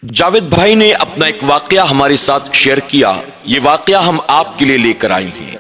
जावेद भाई ने अपना एक वाकया हमारे साथ शेयर किया। ये वाकया हम आपके लिए लेकर आए हैं।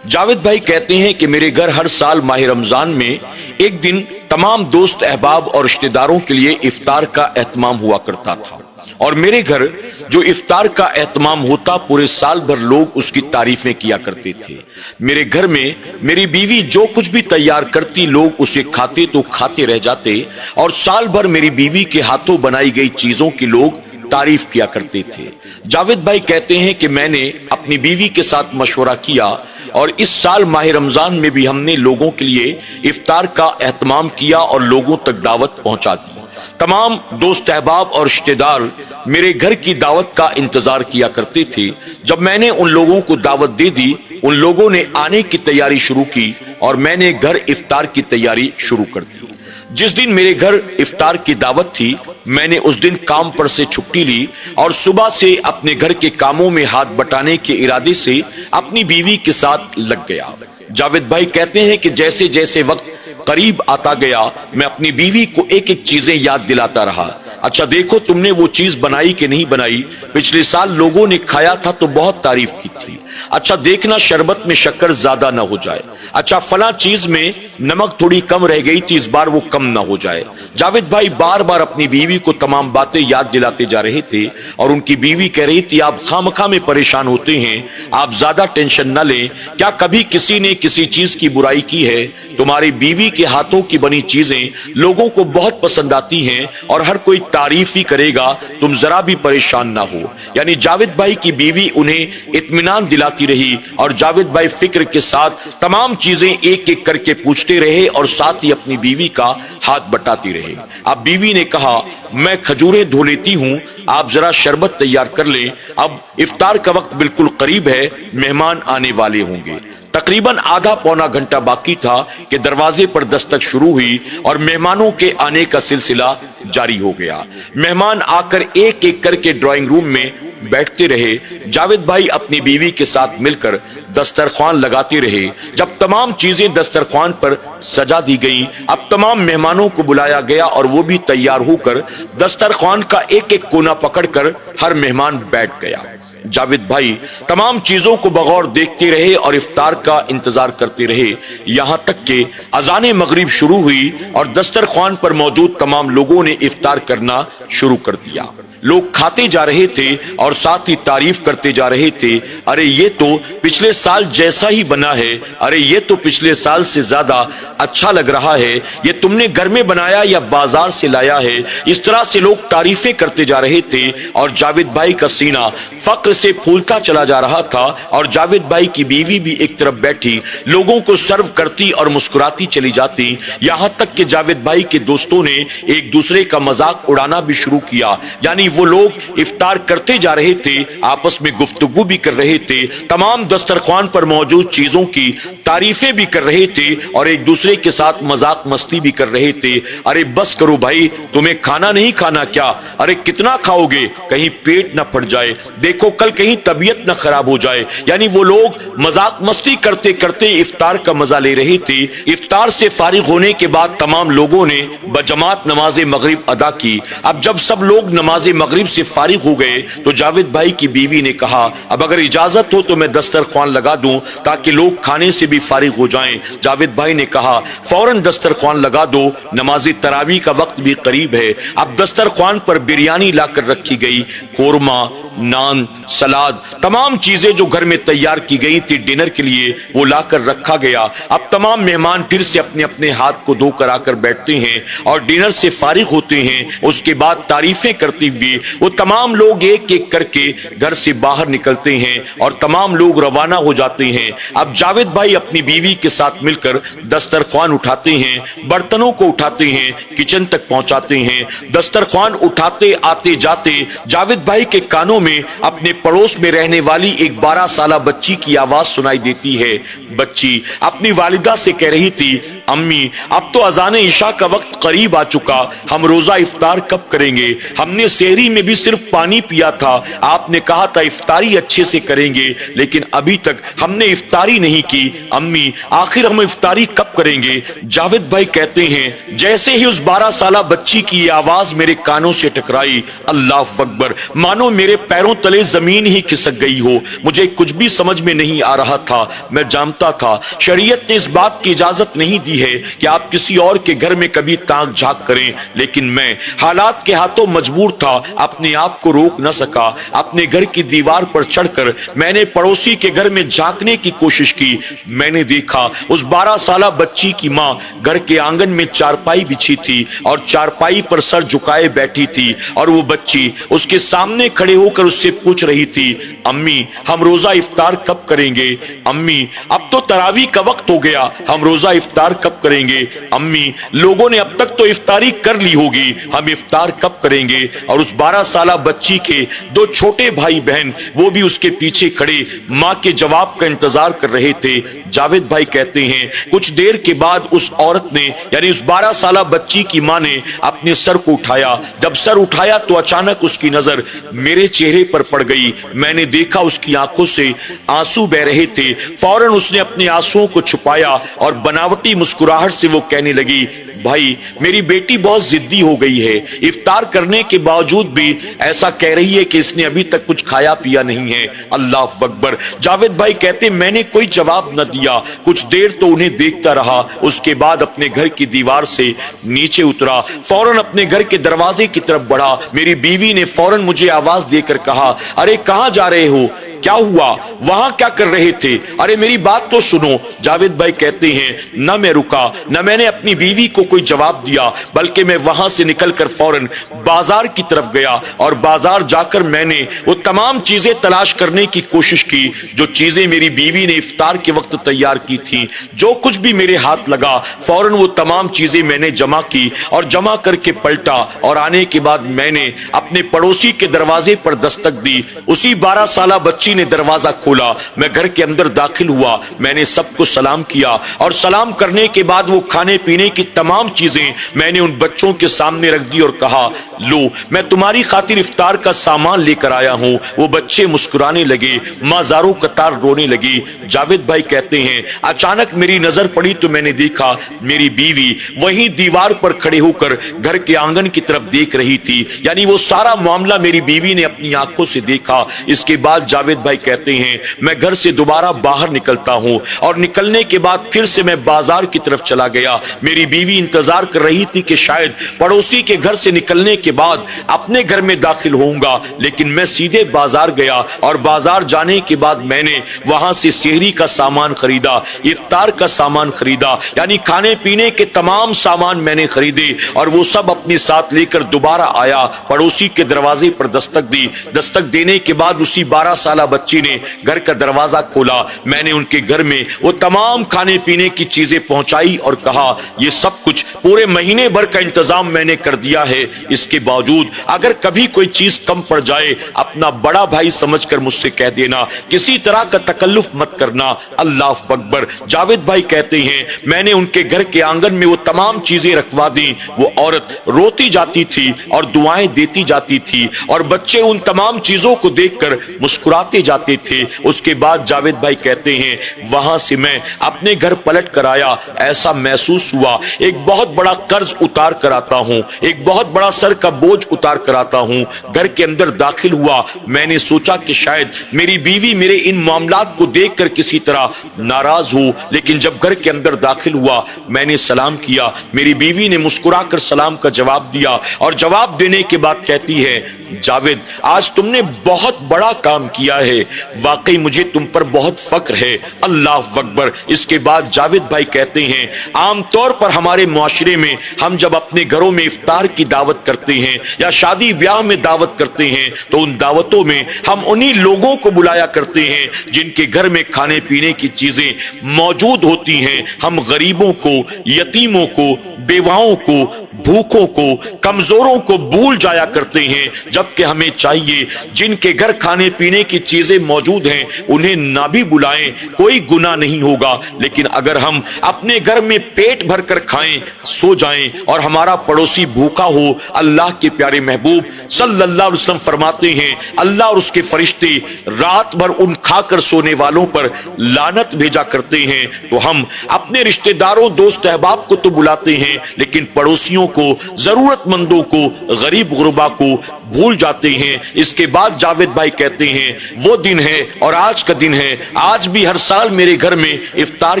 जावेद भाई कहते हैं कि मेरे घर हर साल माह रमजान में एक दिन तमाम दोस्त अहबाब और रिश्तेदारों के लिए इफ्तार का एहतमाम हुआ करता था, और मेरे घर जो इफ्तार का एहतमाम होता पूरे साल भर लोग उसकी तारीफें किया करते थे। मेरे घर में मेरी बीवी जो कुछ भी तैयार करती लोग उसे खाते तो खाते रह जाते, और साल भर मेरी बीवी के हाथों बनाई गई चीजों की लोग तारीफ किया करते थे। जावेद भाई कहते हैं कि मैंने अपनी बीवी के साथ मशवरा किया और इस साल माह रमजान में भी हमने लोगों के लिए इफ्तार का एहतमाम किया और लोगों तक दावत पहुंचा दी। तमाम दोस्त अहबाब और रिश्तेदार मेरे घर की दावत का इंतजार किया करते थे। जब मैंने उन लोगों को दावत दे दी, उन लोगों ने आने की तैयारी शुरू की और मैंने घर इफ्तार की तैयारी शुरू कर दी। जिस दिन मेरे घर इफ्तार की दावत थी, मैंने उस दिन काम पर से छुट्टी ली और सुबह से अपने घर के कामों में हाथ बटाने के इरादे से अपनी बीवी के साथ लग गया। जावेद भाई कहते हैं कि जैसे जैसे वक्त करीब आता गया, मैं अपनी बीवी को एक एक चीजें याद दिलाता रहा। अच्छा देखो, तुमने वो चीज बनाई कि नहीं बनाई, पिछले साल लोगों ने खाया था तो बहुत तारीफ की थी। अच्छा देखना शरबत में शक्कर ज्यादा ना हो जाए। अच्छा फला चीज में नमक थोड़ी कम रह गई थी, इस बार वो कम ना हो जाए। जावेद भाई बार बार अपनी बीवी को तमाम बातें याद दिलाते जा रहे थे और उनकी बीवी कह रही थी, आप खामखा में परेशान होते हैं, आप ज्यादा टेंशन न लें। क्या कभी किसी ने किसी चीज की बुराई की है? तुम्हारी बीवी के हाथों की बनी चीजें लोगों को बहुत पसंद आती हैं और हर कोई तारीफ ही करेगा, तुम जरा भी परेशान ना हो। यानी जावेद भाई की बीवी उन्हें इत्मीनान दिलाती रही और जावेद भाई फिक्र के साथ तमाम चीजें एक एक करके पूछते रहे और साथ ही अपनी बीवी का हाथ बटाती रहे। अब बीवी ने कहा, मैं खजूरें धो लेती हूँ, आप जरा शरबत तैयार कर लें, अब इफ्तार का वक्त बिल्कुल करीब है, मेहमान आने वाले होंगे। तकरीबन आधा पौना घंटा बाकी था कि दरवाजे पर दस्तक शुरू हुई और मेहमानों के आने का सिलसिला जारी हो गया। मेहमान आकर एक एक करके ड्राइंग रूम में बैठते रहे। जावेद भाई अपनी बीवी के साथ मिलकर दस्तरख्वान लगाते रहे। जब तमाम चीजें दस्तरख्वान पर सजा दी गईं, अब तमाम मेहमानों को बुलाया गया और वो भी तैयार होकर दस्तरख्वान का एक एक कोना पकड़कर हर मेहमान बैठ गया। जावेद भाई तमाम चीजों को बगौर देखते रहे और इफ्तार का इंतजार करते रहे, यहां तक कि अजाने मगरिब शुरू हुई और दस्तरख्वान पर मौजूद तमाम लोगों ने इफ्तार करना शुरू कर दिया। लोग खाते जा रहे थे और साथ ही तारीफ करते जा रहे थे, अरे ये तो पिछले साल जैसा ही बना है, अरे ये तो पिछले साल से ज्यादा अच्छा लग रहा है, ये तुमने घर में बनाया या बाजार से लाया है। इस तरह से लोग तारीफें करते जा रहे थे और जावेद भाई का सीना फक्र से फूलता चला जा रहा था और जावेद भाई की बीवी भी एक तरफ बैठी लोगों को सर्व करती और मुस्कुराती चली जाती। यहां तक कि जावेद भाई के दोस्तों ने एक दूसरे का मजाक उड़ाना भी शुरू किया। यानी वो लोग इफ्तार करते जा रहे थे, आपस में गुफ्तगू भी कर रहे थे, तमाम दस्तरख्वान पर मौजूद चीजों की तारीफें भी कर रहे थे और एक दूसरे के साथ मजाक मस्ती भी कर रहे थे। अरे बस करो भाई, तुम्हें खाना नहीं खाना क्या? अरे कितना खाओगे, कहीं पेट ना फट जाए, देखो कल कहीं तबीयत ना खराब हो जाए। यानी वो लोग मजाक मस्ती करते करते इफ्तार का मजा ले रहे थे। इफ्तार से फारिग होने के बाद तमाम लोगों ने बजमात नमाज मगरिब अदा की। अब जब सब लोग नमाज मगरिब से फारिग हो गए तो जावेद भाई की बीवी ने कहा, अब अगर इजाजत हो तो मैं दस्तरख्वान लगा दूं ताकि लोग खाने से भी फारिग हो जाएं। जावेद भाई ने कहा, फौरन दस्तरख्वान लगा दो, नमाज तरावी का वक्त भी करीब है। अब दस्तरख्वान पर बिरयानी लाकर रखी गई, कोरमा, नान, सलाद, तमाम चीजें जो घर में तैयार की गई थी डिनर के लिए वो लाकर रखा गया। अब तमाम मेहमान फिर से अपने अपने हाथ को धोकर आकर बैठते हैं और डिनर से फारिग होते हैं। उसके बाद तारीफें करते हुए वो तमाम लोग एक एक करके घर से बाहर निकलते हैं और तमाम लोग रवाना हो जाते हैं। अब जावेद भाई अपनी बीवी के साथ मिलकर दस्तरख्वान उठाते हैं, बर्तनों को उठाते हैं, किचन तक पहुंचाते हैं। दस्तरख्वान उठाते आते जाते जावेद भाई के कानों में अपने पड़ोस में रहने वाली एक 12 साला बच्ची की आवाज सुनाई देती है। बच्ची अपनी वालिदा से कह रही थी, امی اب تو اذان عشاء کا وقت قریب آ چکا، ہم روزہ افطار کب کریں گے؟ ہم نے سحری میں بھی صرف پانی پیا تھا، آپ نے کہا تھا افطاری اچھے سے کریں گے، لیکن ابھی تک ہم نے افطاری نہیں کی، امی آخر ہم افطاری کب کریں گے؟ جاوید بھائی کہتے ہیں جیسے ہی اس 12 سالہ بچی کی یہ آواز میرے کانوں سے ٹکرائی، اللہ اکبر، مانو میرے پیروں تلے زمین ہی کھسک گئی ہو۔ مجھے کچھ بھی سمجھ میں نہیں آ رہا تھا۔ میں جانتا تھا شریعت نے اس بات کی اجازت نہیں دی ہے کہ آپ کسی اور کے گھر میں کبھی تاک جھانک کریں، لیکن میں حالات کے ہاتھوں مجبور تھا، اپنے آپ کو روک نہ سکا۔ اپنے گھر کی دیوار پر چڑھ کر میں نے پڑوسی کے گھر میں جھانکنے کی کوشش کی۔ میں نے دیکھا اس 12 سالہ بچی کی ماں گھر کے آنگن میں چارپائی بچھی تھی اور چارپائی پر سر جھکائے بیٹھی تھی، اور وہ بچی اس کے سامنے کھڑے ہو کر اس سے پوچھ رہی تھی، امی ہم روزہ افطار کب کریں گے؟ امی اب تو تراویح کا وقت ہو گیا، ہم روزہ افطار کب کریں گے؟ امی لوگوں نے اب تک تو افطاری کر لی ہوگی، ہم افطار کب کریں گے؟ اور اس 12 سالہ بچی کے 2 چھوٹے بھائی بہن وہ بھی اس کے پیچھے کھڑے ماں کے جواب کا انتظار کر رہے تھے۔ جاوید بھائی کہتے ہیں کچھ دیر کے بعد اس عورت نے یعنی اس 12 سالہ بچی کی ماں نے اپنے سر کو اٹھایا۔ جب سر اٹھایا تو اچانک اس کی نظر میرے چہرے پر پڑ گئی۔ میں نے دیکھا اس کی آنکھوں سے آنسو بہ رہے تھے۔ فوراً اس نے اپنے آنسوؤں کو چھپایا اور بناوٹی مسکراہٹ سے وہ کہنے لگی، بھائی میری بیٹی بہت ضدی ہو گئی ہے، افطار کرنے کے باوجود بھی ایسا کہہ رہی ہے کہ اس نے ابھی تک کچھ کھایا پیا نہیں ہے۔ اللہ اکبر۔ جاوید بھائی کہتے میں نے کوئی جواب نہ دیا، کچھ دیر تو انہیں دیکھتا رہا، اس کے بعد اپنے گھر کی دیوار سے نیچے اترا، فوراً اپنے گھر کے دروازے کی طرف بڑھا۔ میری بیوی نے فوراً مجھے آواز دے کر کہا، ارے کہاں جا رہے ہو؟ کیا ہوا؟ وہاں کیا کر رہے تھے؟ ارے میری بات تو سنو۔ جاوید بھائی کہتے ہیں نہ میں رکا، نہ میں نے اپنی بیوی کو کوئی جواب دیا، بلکہ میں وہاں سے نکل کر فوراً بازار کی طرف گیا، اور بازار جا کر میں نے وہ تمام چیزیں تلاش کرنے کی کوشش کی جو چیزیں میری بیوی نے افطار کے وقت تیار کی تھی۔ جو کچھ بھی میرے ہاتھ لگا فوراً وہ تمام چیزیں میں نے جمع کی اور جمع کر کے پلٹا، اور آنے کے بعد میں نے اپنے پڑوسی کے دروازے پر دستک دی۔ اسی 12 سالہ بچی نے دروازہ کھولا، میں گھر کے اندر داخل ہوا، میں نے سب کو سلام کیا، اور سلام کرنے کے بعد وہ کھانے پینے کی تمام چیزیں میں نے ان بچوں کے سامنے رکھ دی اور کہا، لو میں تمہاری خاطر افطار کا سامان لے کر آیا ہوں۔ وہ بچے مسکرانے لگے، ماں زاروں قطار رونے لگی۔ جاوید بھائی کہتے ہیں اچانک میری نظر پڑی تو میں نے دیکھا میری بیوی وہیں دیوار پر کھڑے ہو کر گھر کے آنگن کی طرف دیکھ رہی تھی، یعنی وہ سارا معاملہ میری بیوی نے اپنی آنکھوں سے دیکھا۔ اس کے بعد جاوید بھائی کہتے ہیں میں گھر سے دوبارہ باہر نکلتا ہوں، اور نکلنے کے بعد پھر سے میں بازار کی طرف چلا گیا۔ میری بیوی انتظار کر رہی تھی کہ شاید پڑوسی کے گھر سے نکلنے کے بعد اپنے گھر میں داخل ہوں گا، لیکن میں سیدھے بازار گیا، اور بازار جانے کے بعد میں نے وہاں سے سحری کا سامان خریدا، افطار کا سامان خریدا، یعنی کھانے پینے کے تمام سامان میں نے خریدے، اور وہ سب اپنے ساتھ لے کر دوبارہ آیا، پڑوسی کے دروازے پر دستک دی۔ دستک دینے کے بعد اسی 12 سالہ بچی نے گھر کا دروازہ کھولا، میں نے ان کے گھر میں وہ تمام کھانے پینے کی چیزیں پہنچائی اور کہا یہ سب کچھ پورے مہینے بھر کا انتظام میں نے کر دیا ہے، اس کے باوجود اگر کبھی کوئی چیز کم پڑ جائے اپنا بڑا بھائی سمجھ کر مجھ سے کہہ دینا، کسی طرح کا تکلف مت کرنا۔ اللہ اکبر۔ جاوید بھائی کہتے ہیں میں نے ان کے گھر کے آنگن میں وہ تمام چیزیں رکھوا دی۔ وہ عورت روتی جاتی تھی اور دعائیں دیتی جاتی تھی، اور بچے ان تمام چیزوں کو دیکھ کر مسکراتے جاتے تھے۔ اس کے بعد جاوید بھائی کہتے ہیں وہاں سے میں اپنے گھر پلٹ کر آیا، ایسا محسوس ہوا ایک بہت بڑا قرض اتار کر آتا ہوں، ایک بہت بڑا سر کا بوجھ اتار کر آتا ہوں۔ گھر کے اندر داخل ہوا، میں نے سوچا کہ شاید میری بیوی میرے ان معاملات کو دیکھ کر کسی طرح ناراض ہو، لیکن جب گھر کے اندر داخل ہوا میں نے سلام کیا، میری بیوی نے مسکرا کر سلام کا جواب دیا، اور جواب دینے کے بعد کہتی ہے جاوید آج تم نے بہت بڑا کام کیا ہے، واقعی مجھے تم پر بہت فخر ہے۔ اللہ اکبر۔ اس کے بعد جاوید بھائی کہتے ہیں عام طور پر ہمارے معاشرے میں ہم جب اپنے گھروں میں افطار کی دعوت کرتے ہیں یا شادی بیاہ میں دعوت کرتے ہیں تو ان دعوتوں میں ہم انہی لوگوں کو بلایا کرتے ہیں جن کے گھر میں کھانے پینے کی چیزیں موجود ہوتی ہیں۔ ہم غریبوں کو، یتیموں کو، بیواؤں کو، भूखों को, कमजोरों को भूल जाया करते हैं, जबकि हमें चाहिए जिनके घर खाने पीने की चीजें मौजूद हैं उन्हें ना भी बुलाएं, कोई गुनाह नहीं होगा। लेकिन अगर हम अपने घर में पेट भर कर खाएं, सो जाएं और हमारा पड़ोसी भूखा हो, अल्लाह के प्यारे महबूब सल्लल्लाहु अलैहि वसल्लम फरमाते हैं अल्लाह और उसके फरिश्ते रात भर उन खाकर सोने वालों पर लानत भेजा करते हैं। तो हम अपने रिश्तेदारों, दोस्त अहबाब को तो बुलाते हैं, लेकिन पड़ोसियों को, जरूरतमंदों को, गरीब गुरबा को भूल जाते हैं। इसके बाद जावेद भाई कहते हैं वो दिन है और आज का दिन है, आज भी हर साल मेरे घर में इफ्तार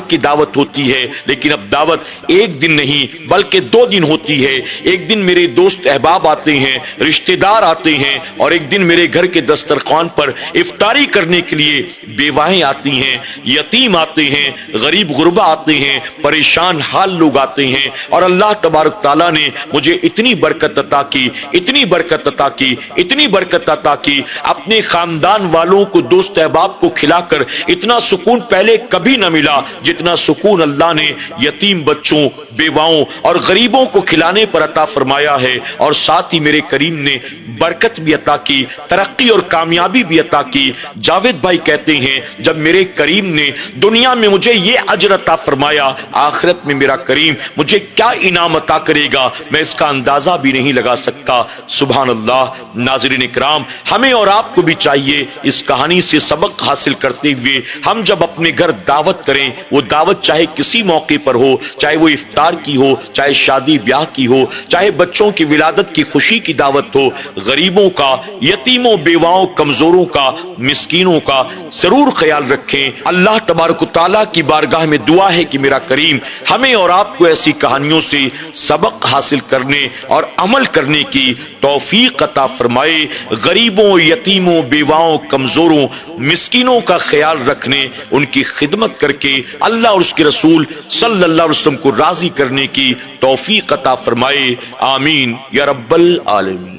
की दावत होती है, लेकिन अब दावत एक दिन नहीं बल्कि 2 दिन होती है। एक दिन मेरे दोस्त अहबाब आते हैं, रिश्तेदार आते हैं, और एक दिन मेरे घर के दस्तरखान पर इफ्तारी करने के लिए बेवाएं आती हैं, यतीम आते हैं, गरीब गुरबा आते हैं, परेशान हाल लोग आते हैं। और अल्लाह तबारक ताला ने मुझे इतनी बरकत अता की, इतनी बरकत अता की, इतनी बरकत अता की, अपने खानदान वालों को, दोस्त अहबाब को खिलाकर इतना सुकून पहले कभी न मिला जितना सुकून अल्लाह ने यतीम बच्चों, बेवाओं और गरीबों को खिलाने पर अता फरमाया है। और साथ ही मेरे करीम ने बरकत भी अता की, तरक्की और कामयाबी भी अता की। जावेद भाई कहते हैं जब मेरे करीम ने दुनिया में मुझे ये अजर अता फरमाया, आखिरत में मेरा करीम मुझे क्या इनाम अता करेगा मैं इसका अंदाजा भी नहीं लगा सकता। सुभान अल्लाह। नाज़रीन इकराम, हमें और आपको भी चाहिए इस कहानी से सबक हासिल करते हुए हम जब अपने घर दावत करें, वो दावत चाहे किसी मौके पर हो, चाहे वो इफ्तार की हो, चाहे शादी ब्याह की हो, चाहे बच्चों की विलादत की खुशी की दावत हो, गरीबों का, यतीमों, बेवाओं, कमजोरों का, मिस्कीनों का जरूर ख्याल रखें। अल्लाह तबारक तआला की बारगाह में दुआ है कि मेरा करीम हमें और आपको ऐसी कहानियों से सबक हासिल करने और अमल करने की तौफीक अता फरमाए। गरीबों, यतीमों, बेवाओं, कमजोरों, मिस्कीनों का ख्याल रखने, उनकी खिदमत करके अल्लाह और उसके रसूल सल्लल्लाहु अलैहि वसल्लम को राजी करने की तौफीक अता फरमाए। आमीन या रब्बल आलमीन।